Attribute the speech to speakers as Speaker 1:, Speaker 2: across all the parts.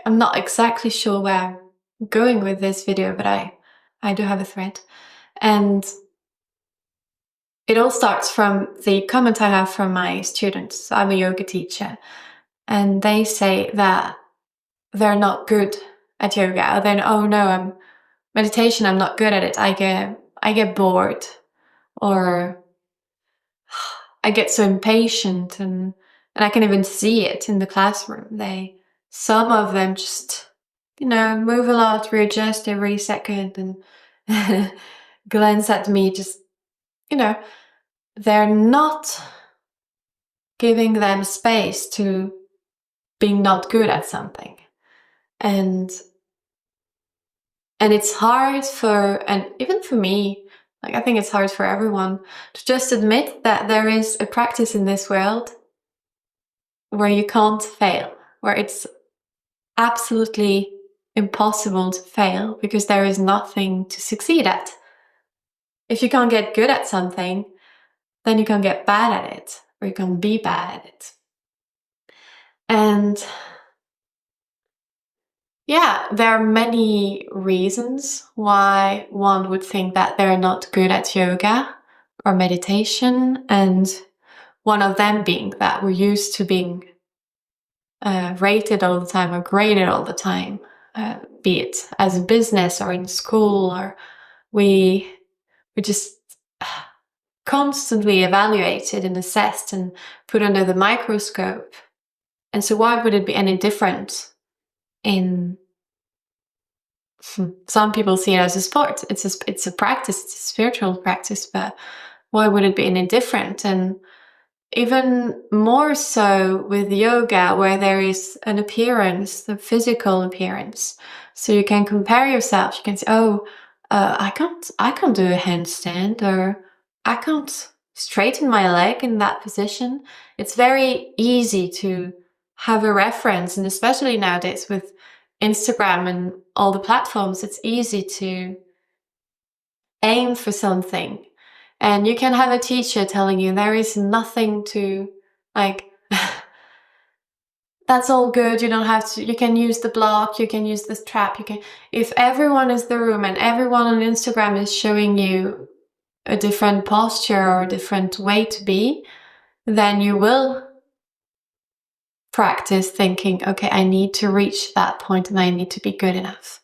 Speaker 1: I'm not exactly sure where I'm going with this video, but I do have a thread. And it all starts from the comment I have from my students. So I'm a yoga teacher, and they say that they're not good at yoga. Or then, oh no, meditation, I'm not good at it. I get bored, or I get so impatient, and I can even see it in the classroom. Some of them just, move a lot, readjust every second, and glance at me. Just, they're not giving them space to being not good at something, and it's hard and even for me. Like, I think it's hard for everyone to just admit that there is a practice in this world where you can't fail, where it's absolutely impossible to fail because there is nothing to succeed at. If you can't get good at something, then you can get bad at it, or you can be bad at it. And yeah, there are many reasons why one would think that they're not good at yoga or meditation, and one of them being that we're used to being rated all the time or graded all the time, be it as a business or in school, or we just constantly evaluated and assessed and put under the microscope. And so why would it be any different in some people see it as a sport? It's a practice, it's a spiritual practice, but why would it be any different? And even more so with yoga, where there is an appearance, the physical appearance. So you can compare yourself. You can say, oh, I can't do a handstand, or I can't straighten my leg in that position. It's very easy to have a reference, and especially nowadays with Instagram and all the platforms, it's easy to aim for something. And you can have a teacher telling you there is nothing to, like, that's all good, you don't have to, you can use the block, you can use this trap, if everyone is the room and everyone on Instagram is showing you a different posture or a different way to be, then you will practice thinking, okay, I need to reach that point and I need to be good enough.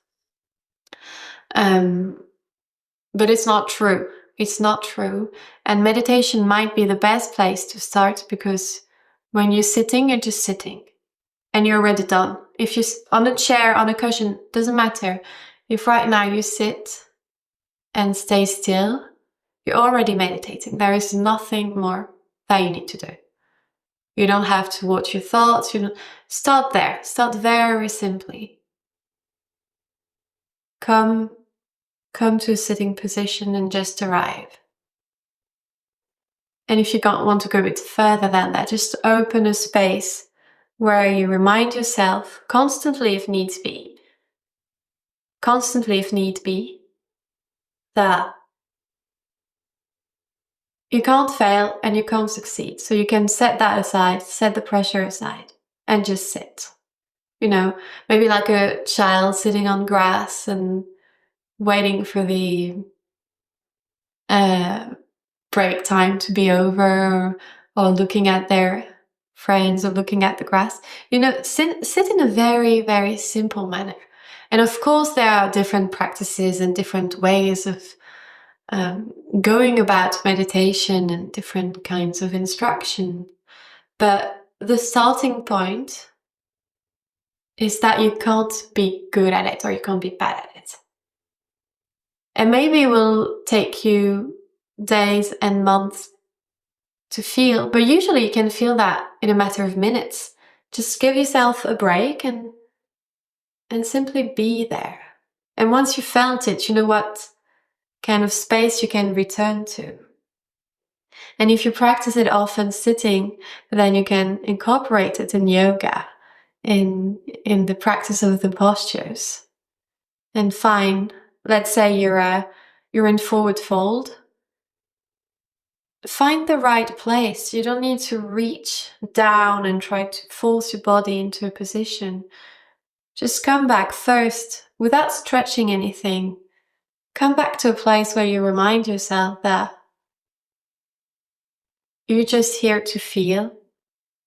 Speaker 1: But it's not true. It's not true. And meditation might be the best place to start, because when you're sitting, you're just sitting and you're already done. If you're on a chair, on a cushion, doesn't matter. If right now you sit and stay still, you're already meditating. There is nothing more that you need to do. You don't have to watch your thoughts. Start there. Start very simply. Come to a sitting position and just arrive. And if you don't want to go a bit further than that, just open a space where you remind yourself constantly if need be, that you can't fail and you can't succeed. So you can set that aside, set the pressure aside, and just sit. Maybe like a child sitting on grass and waiting for the break time to be over, or looking at their friends or looking at the grass. Sit in a very, very simple manner. And of course, there are different practices and different ways of going about meditation and different kinds of instruction. But the starting point is that you can't be good at it or you can't be bad at it. And maybe it will take you days and months to feel, but usually you can feel that in a matter of minutes. Just give yourself a break and simply be there. And once you felt it, you know what kind of space you can return to. And if you practice it often sitting, then you can incorporate it in yoga, in the practice of the postures. And find, let's say you're in forward fold. Find the right place. You don't need to reach down and try to force your body into a position. Just come back first, without stretching anything. Come back to a place where you remind yourself that you're just here to feel.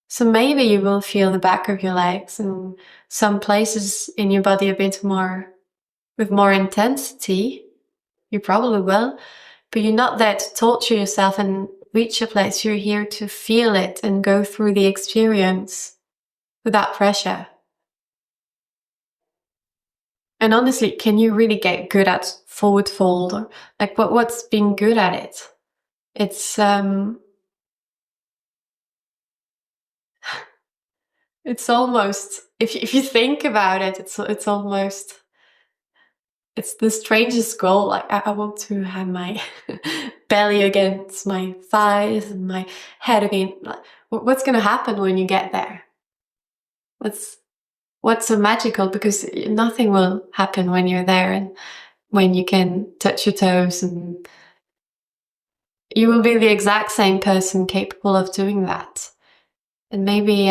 Speaker 1: So maybe you will feel the back of your legs and some places in your body a bit more, with more intensity. You probably will, but you're not there to torture yourself and reach a place. You're here to feel it and go through the experience without pressure. And honestly, can you really get good at forward fold? Or like what's being good at it? It's almost, if you think about it, it's almost, it's the strangest goal. Like I want to have my belly against my thighs and my head against. Like, what's going to happen when you get there? What's so magical? Because nothing will happen when you're there and when you can touch your toes, and you will be the exact same person capable of doing that. And maybe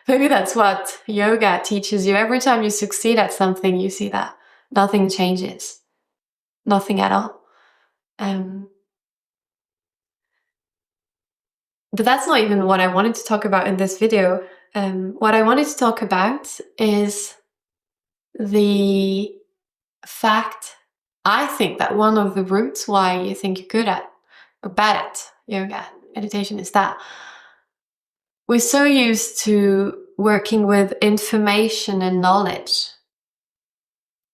Speaker 1: maybe that's what yoga teaches you. Every time you succeed at something, you see that nothing changes. Nothing at all. But that's not even what I wanted to talk about in this video. What I wanted to talk about is the fact, I think that one of the roots why you think you're good at or bad at yoga, meditation, is that we're so used to working with information and knowledge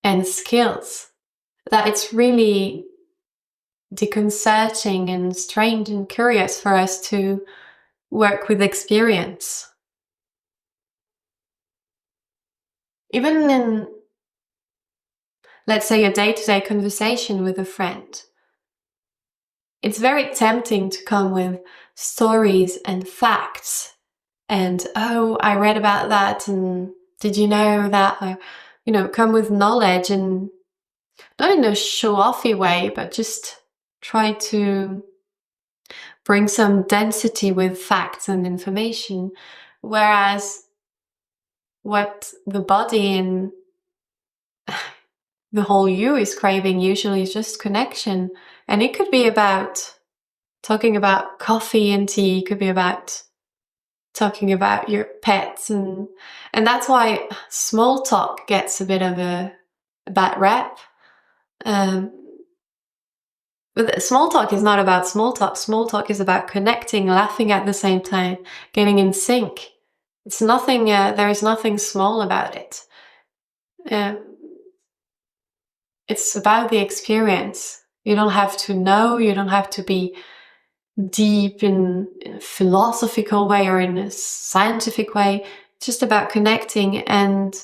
Speaker 1: and skills that it's really disconcerting and strange and curious for us to work with experience. Even in, let's say, a day-to-day conversation with a friend, it's very tempting to come with stories and facts and, oh, I read about that, and did you know that? Or, come with knowledge, and not in a show-offy way, but just try to bring some density with facts and information. Whereas what the body and the whole you is craving usually is just connection. And it could be about talking about coffee and tea, it could be about talking about your pets, and that's why small talk gets a bit of a bad rep. But small talk is not about small talk. Small talk is about connecting, laughing at the same time, getting in sync. It's nothing, there is nothing small about it. It's about the experience. You don't have to know, you don't have to be deep in a philosophical way or in a scientific way. It's just about connecting, and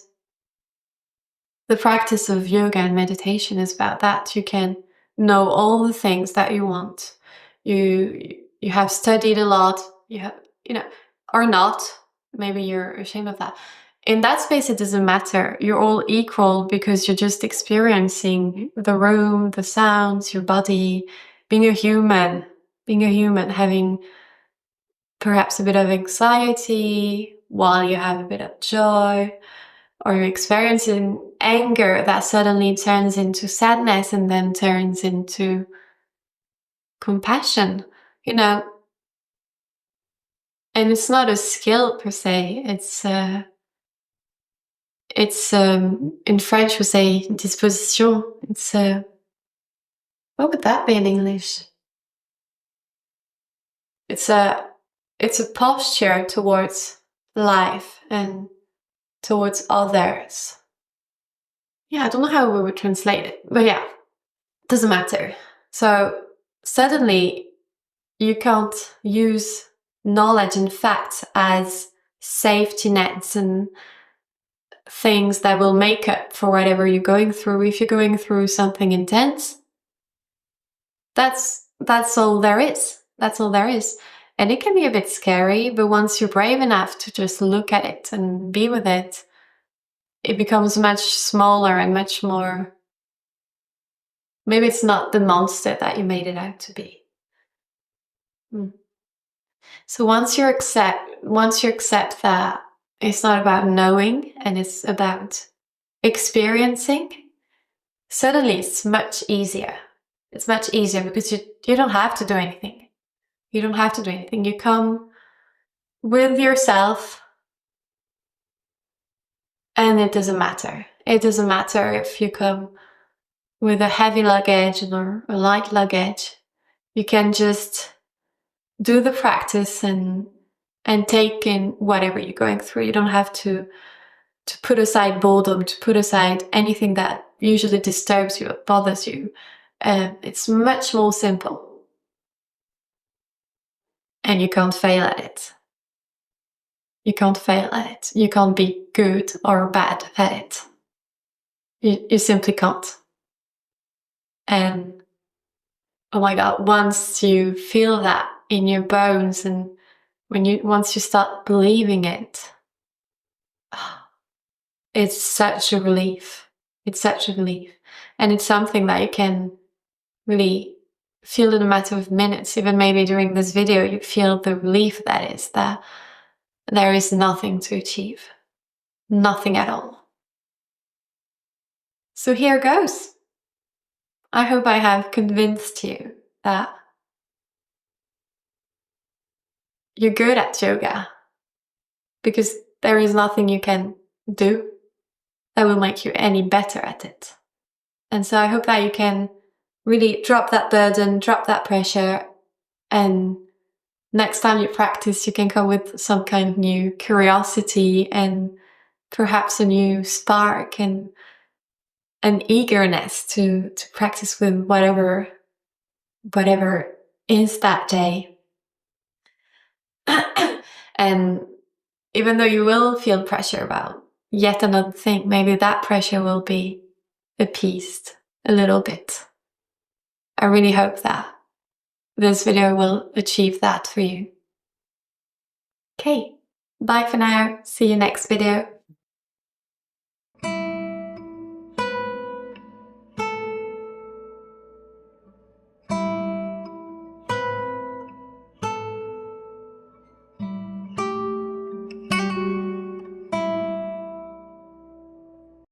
Speaker 1: the practice of yoga and meditation is about that. You can know all the things that you want. You have studied a lot, you have, or not. Maybe you're ashamed of that. In that space, it doesn't matter. You're all equal because you're just experiencing the room, the sounds, your body, being a human, having perhaps a bit of anxiety while you have a bit of joy, or you're experiencing anger that suddenly turns into sadness and then turns into compassion, and it's not a skill per se. It's in French we say disposition. It's what would that be in English? It's a posture towards life and towards others. Yeah, I don't know how we would translate it, but yeah, doesn't matter. So suddenly you can't use knowledge and facts as safety nets and things that will make up for whatever you're going through. If you're going through something intense, that's all there is. That's all there is. And it can be a bit scary, but once you're brave enough to just look at it and be with it, it becomes much smaller and much more, maybe it's not the monster that you made it out to be. So once you accept that it's not about knowing, and it's about experiencing, suddenly it's much easier. It's much easier because you don't have to do anything. You don't have to do anything. You come with yourself, and it doesn't matter. It doesn't matter if you come with a heavy luggage or a light luggage. You can just do the practice and take in whatever you're going through. You don't have to put aside boredom, to put aside anything that usually disturbs you or bothers you. It's much more simple. And you can't fail at it. You can't fail at it. You can't be good or bad at it. You simply can't. And oh my God, once you feel that in your bones, and once you start believing it, it's such a relief. It's such a relief. And it's something that you can really feel in a matter of minutes. Even maybe during this video, you feel the relief that is that there is nothing to achieve. Nothing at all. So here goes. I hope I have convinced you that you're good at yoga, because there is nothing you can do that will make you any better at it. And so I hope that you can really drop that burden, drop that pressure, and next time you practice, you can come with some kind of new curiosity and perhaps a new spark and an eagerness to practice with whatever is that day. And even though you will feel pressure about yet another thing, maybe that pressure will be appeased a little bit. I really hope that this video will achieve that for you. Okay, bye for now. See you next video.